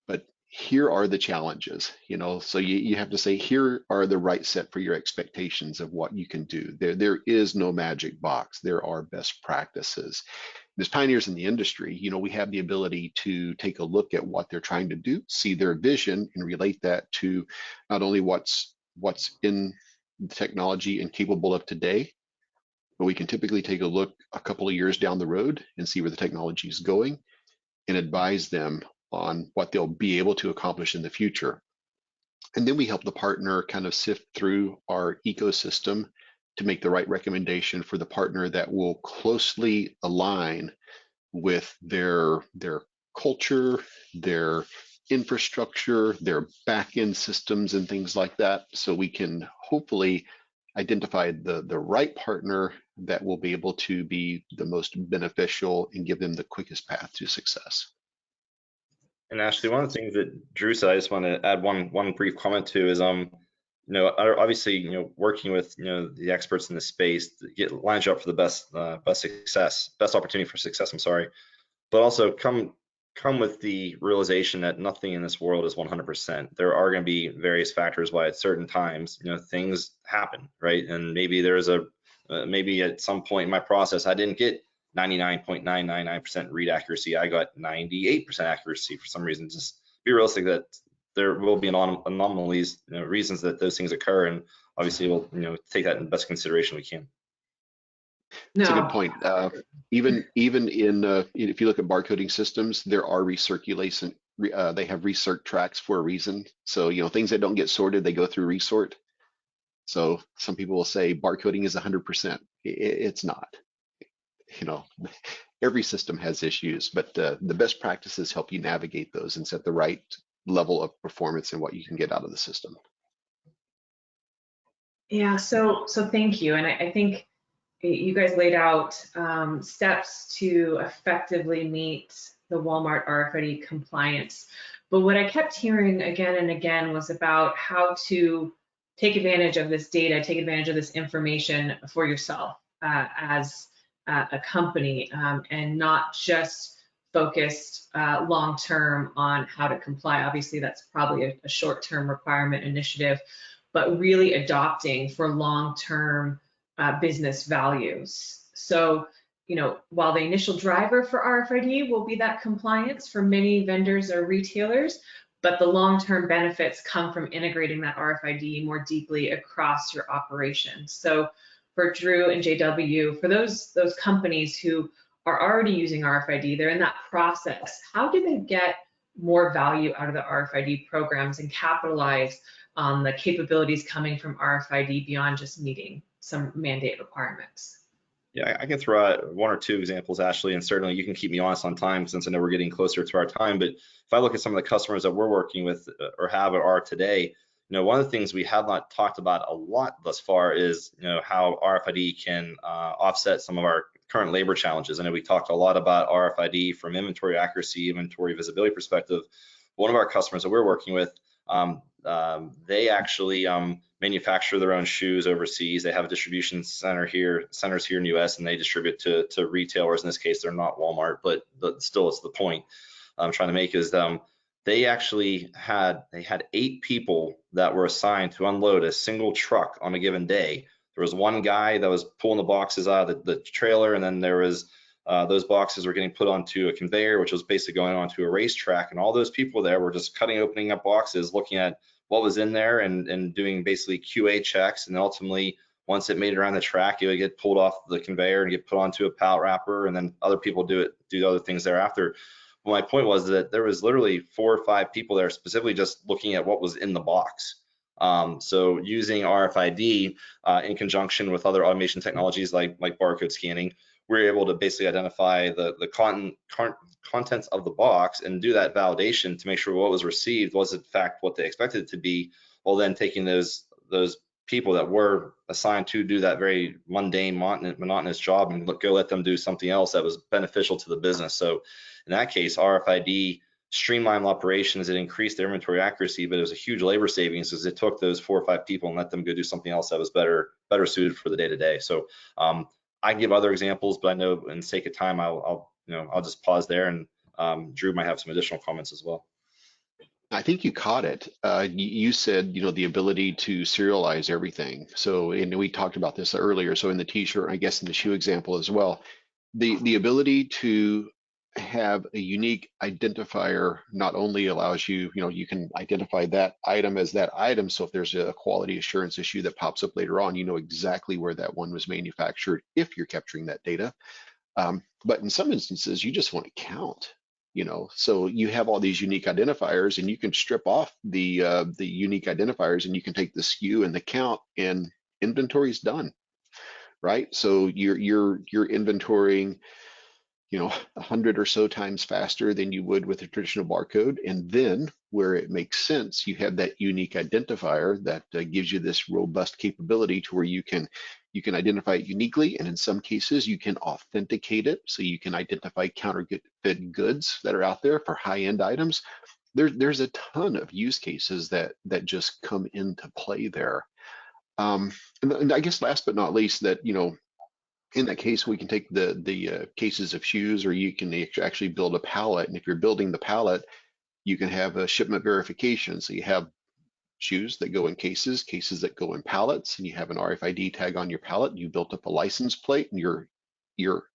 but here are the challenges, so you have to say, here are the right set for your expectations of what you can do. There is no magic box. There are best practices. As pioneers in the industry, we have the ability to take a look at what they're trying to do, see their vision, and relate that to not only what's in the technology and capable of today, but we can typically take a look a couple of years down the road and see where the technology is going and advise them on what they'll be able to accomplish in the future. And then we help the partner kind of sift through our ecosystem to make the right recommendation for the partner that will closely align with their culture, their infrastructure, their back-end systems and things like that. So we can hopefully identify the right partner that will be able to be the most beneficial and give them the quickest path to success. And Ashley, one of the things that Drew said, I just want to add one brief comment to is, obviously, working with, the experts in the space to lines you up for the best opportunity for success. I'm sorry, but also come with the realization that nothing in this world is 100%. There are going to be various factors why at certain times, things happen, right? And maybe there's maybe at some point in my process, I didn't get 99.999% read accuracy. I got 98% accuracy for some reason. Just be realistic that there will be anomalies, reasons that those things occur, and obviously we'll take that in best consideration we can. That's a good point. Even in if you look at barcoding systems, there are recirculation. They have recirc tracks for a reason. So things that don't get sorted, they go through resort. So some people will say barcoding is 100%. It's not. Every system has issues, but the best practices help you navigate those and set the right level of performance and what you can get out of the system. Yeah, so thank you. And I think you guys laid out steps to effectively meet the Walmart RFID compliance. But what I kept hearing again and again was about how to take advantage of this data, take advantage of this information for yourself as a company, and not just focused long-term on how to comply. Obviously, that's probably a short-term requirement initiative, but really adopting for long-term business values. So, while the initial driver for RFID will be that compliance for many vendors or retailers, but the long-term benefits come from integrating that RFID more deeply across your operations. So for Drew and JW, for those companies who are already using RFID, they're in that process. How do they get more value out of the RFID programs and capitalize on the capabilities coming from RFID beyond just meeting some mandate requirements? Yeah, I can throw out one or two examples, Ashley, and certainly you can keep me honest on time since I know we're getting closer to our time. But if I look at some of the customers that we're working with or have or are today, one of the things we have not talked about a lot thus far is, how RFID can offset some of our current labor challenges. I know we talked a lot about RFID from inventory accuracy, inventory visibility perspective. One of our customers that we're working with, they actually manufacture their own shoes overseas. They have a distribution centers here in the US, and they distribute to retailers. In this case, they're not Walmart, but still it's the point I'm trying to make is they actually had 8 people that were assigned to unload a single truck on a given day. There was one guy that was pulling the boxes out of the trailer, and then there was those boxes were getting put onto a conveyor, which was basically going onto a racetrack, and all those people there were just opening up boxes, looking at what was in there and doing basically QA checks, and ultimately once it made it around the track, it would get pulled off the conveyor and get put onto a pallet wrapper, and then other people do other things thereafter. But my point was that there was literally 4 or 5 people there specifically just looking at what was in the box. So using RFID in conjunction with other automation technologies like barcode scanning, we're able to basically identify the contents of the box and do that validation to make sure what was received was in fact what they expected it to be, while then taking those people that were assigned to do that very mundane, monotonous job and go let them do something else that was beneficial to the business. So in that case, RFID streamlined operations, it increased their inventory accuracy, but it was a huge labor savings because it took those 4 or 5 people and let them go do something else that was better suited for the day-to-day. So I can give other examples, but I know in sake of time, I'll just pause there, and Drew might have some additional comments as well. I think you caught it. You said, the ability to serialize everything. So, and we talked about this earlier. So in the t-shirt, I guess in the shoe example as well, the ability to have a unique identifier not only allows you, you can identify that item as that item. So if there's a quality assurance issue that pops up later on, you know exactly where that one was manufactured if you're capturing that data. But in some instances, you just want to count. So you have all these unique identifiers, and you can strip off the unique identifiers, and you can take the SKU and the count, and inventory is done, right? So you're inventorying, 100 or so times faster than you would with a traditional barcode. And then where it makes sense, you have that unique identifier that gives you this robust capability to where you can identify it uniquely, and in some cases you can authenticate it, so you can identify counterfeit goods that are out there for high-end items. There's a ton of use cases that just come into play there. And I guess last but not least, that in that case, we can take the cases of shoes, or you can actually build a pallet. And if you're building the pallet, you can have a shipment verification. So you have shoes that go in cases that go in pallets, and you have an RFID tag on your pallet. You built up a license plate, and your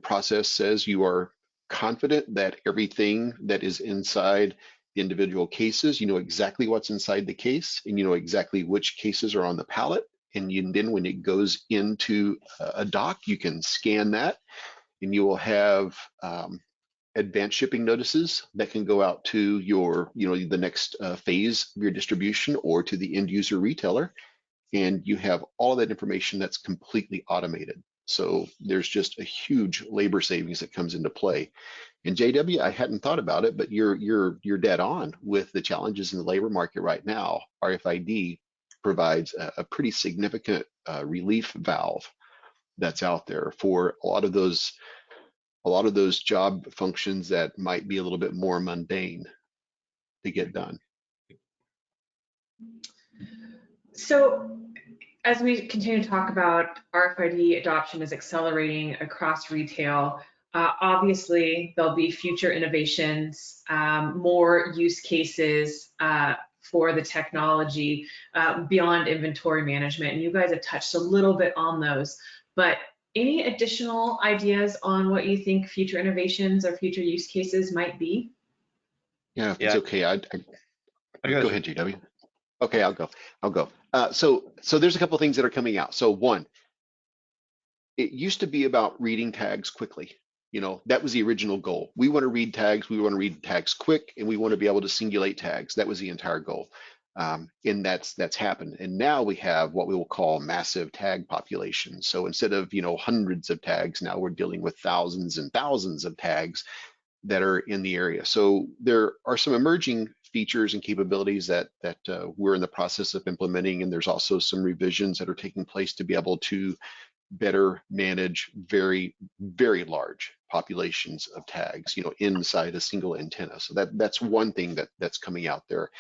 process says you are confident that everything that is inside the individual cases, you know exactly what's inside the case, and you know exactly which cases are on the pallet. And then when it goes into a dock, you can scan that, and you will have advanced shipping notices that can go out to your, the next phase of your distribution, or to the end user retailer. And you have all of that information that's completely automated. So there's just a huge labor savings that comes into play. And JW, I hadn't thought about it, but you're dead on with the challenges in the labor market right now. RFID provides a pretty significant relief valve that's out there for a lot of those job functions that might be a little bit more mundane to get done. So as we continue to talk about RFID adoption is accelerating across retail, obviously there'll be future innovations, more use cases for the technology beyond inventory management. And you guys have touched a little bit on those, but any additional ideas on what you think future innovations or future use cases might be? Yeah, if it's okay, go ahead, GW. Okay, I'll go. So there's a couple of things that are coming out. So one, it used to be about reading tags quickly. That was the original goal. We want to read tags quick, and we want to be able to singulate tags. That was the entire goal. And that's happened. And now we have what we will call massive tag populations. So instead of, hundreds of tags, now we're dealing with thousands and thousands of tags that are in the area. So there are some emerging features and capabilities that we're in the process of implementing. And there's also some revisions that are taking place to be able to better manage very, very large populations of tags, inside a single antenna. So that's one thing that's coming out there.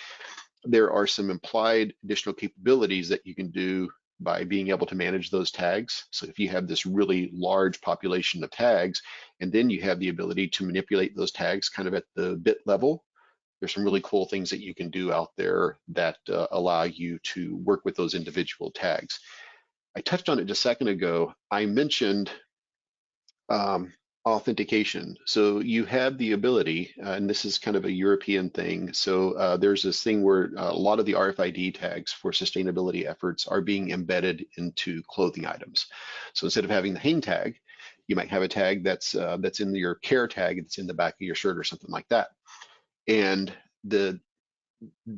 There are some implied additional capabilities that you can do by being able to manage those tags. So if you have this really large population of tags, and then you have the ability to manipulate those tags kind of at the bit level, there's some really cool things that you can do out there that allow you to work with those individual tags. I touched on it just a second ago. I mentioned authentication. So you have the ability, and this is kind of a European thing. So there's this thing where a lot of the RFID tags for sustainability efforts are being embedded into clothing items. So instead of having the hang tag, you might have a tag that's in your care tag, that's in the back of your shirt or something like that. And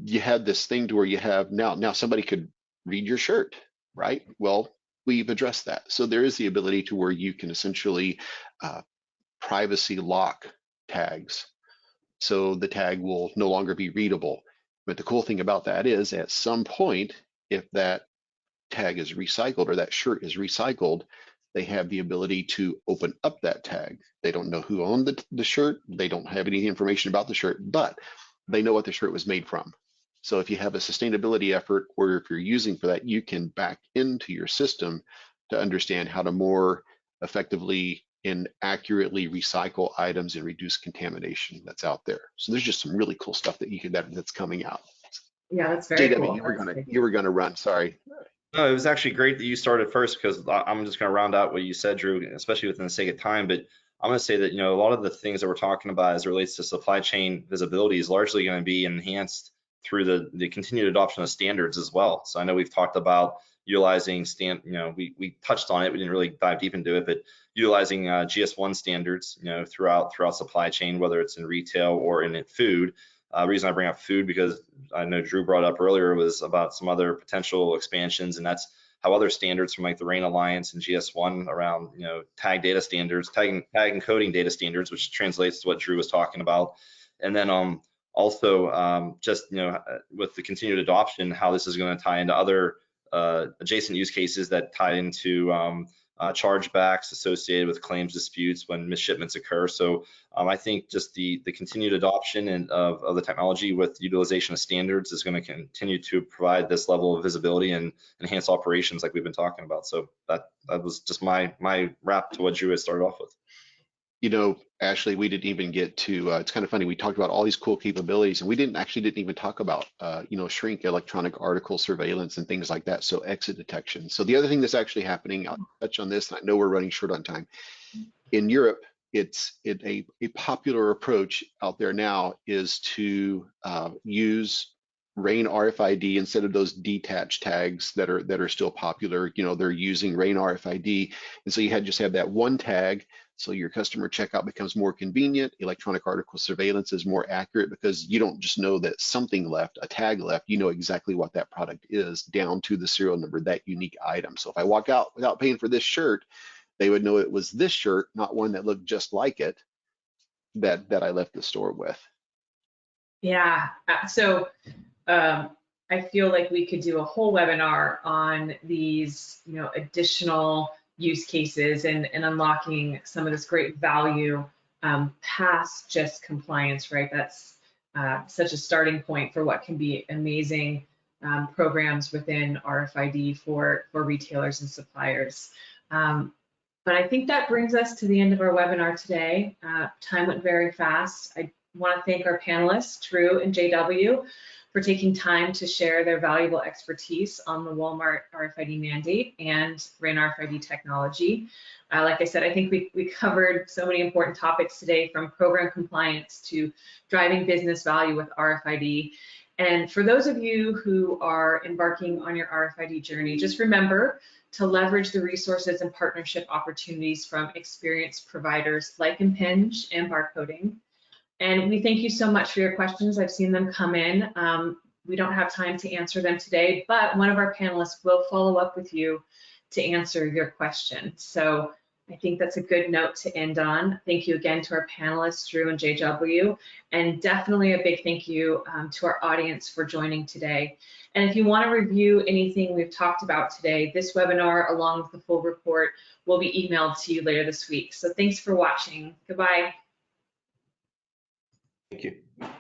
you have this thing to where you have now somebody could read your shirt, right? Well, we've addressed that. So there is the ability to where you can essentially privacy lock tags. So the tag will no longer be readable. But the cool thing about that is at some point, if that tag is recycled or that shirt is recycled, they have the ability to open up that tag. They don't know who owned the shirt. They don't have any information about the shirt, but they know what the shirt was made from. So if you have a sustainability effort, or if you're using for that, you can back into your system to understand how to more effectively and accurately recycle items and reduce contamination that's out there. So there's just some really cool stuff that you can that's coming out. Yeah, that's very JW, cool. you were gonna run. Sorry. No, it was actually great that you started first, because I'm just going to round out what you said, Drew, especially within the sake of time. But I'm going to say that, a lot of the things that we're talking about as it relates to supply chain visibility is largely going to be enhanced through the continued adoption of standards as well. So I know we've talked about utilizing we touched on it. We didn't really dive deep into it, but utilizing GS1 standards, throughout supply chain, whether it's in retail or in food. Reason I bring up food, because I know Drew brought up earlier, was about some other potential expansions, and that's how other standards from like the RAIN Alliance and GS1 around, tag data standards, tag and coding data standards, which translates to what Drew was talking about. And then also just, with the continued adoption, how this is going to tie into other adjacent use cases that tie into chargebacks associated with claims disputes when misshipments occur. So I think just the continued adoption of the technology with utilization of standards is going to continue to provide this level of visibility and enhance operations like we've been talking about. So that was just my wrap to what Drew had started off with. Ashley, we didn't even get to, it's kind of funny, we talked about all these cool capabilities, and we didn't even talk about, shrink, electronic article surveillance and things like that, so exit detection. So the other thing that's actually happening, I'll touch on this, and I know we're running short on time. In Europe, a popular approach out there now is to use RAIN RFID instead of those detached tags that are still popular. They're using RAIN RFID, and so you just have that one tag. So your customer checkout becomes more convenient. Electronic article surveillance is more accurate because you don't just know that something left, a tag left, you know exactly what that product is down to the serial number, that unique item. So if I walk out without paying for this shirt, they would know it was this shirt, not one that looked just like it that I left the store with. Yeah, so I feel like we could do a whole webinar on these, additional use cases and unlocking some of this great value past just compliance, right? That's such a starting point for what can be amazing programs within RFID for retailers and suppliers. But I think that brings us to the end of our webinar today. Time went very fast. I want to thank our panelists, Drew and JW, for taking time to share their valuable expertise on the Walmart RFID mandate and RAIN RFID technology. Like I said, I think we covered so many important topics today, from program compliance to driving business value with RFID. And for those of you who are embarking on your RFID journey, just remember to leverage the resources and partnership opportunities from experienced providers like Impinj and Barcoding. And we thank you so much for your questions. I've seen them come in. We don't have time to answer them today, but one of our panelists will follow up with you to answer your question. So I think that's a good note to end on. Thank you again to our panelists, Drew and JW, and definitely a big thank you to our audience for joining today. And if you want to review anything we've talked about today, this webinar, along with the full report, will be emailed to you later this week. So thanks for watching. Goodbye. Thank you.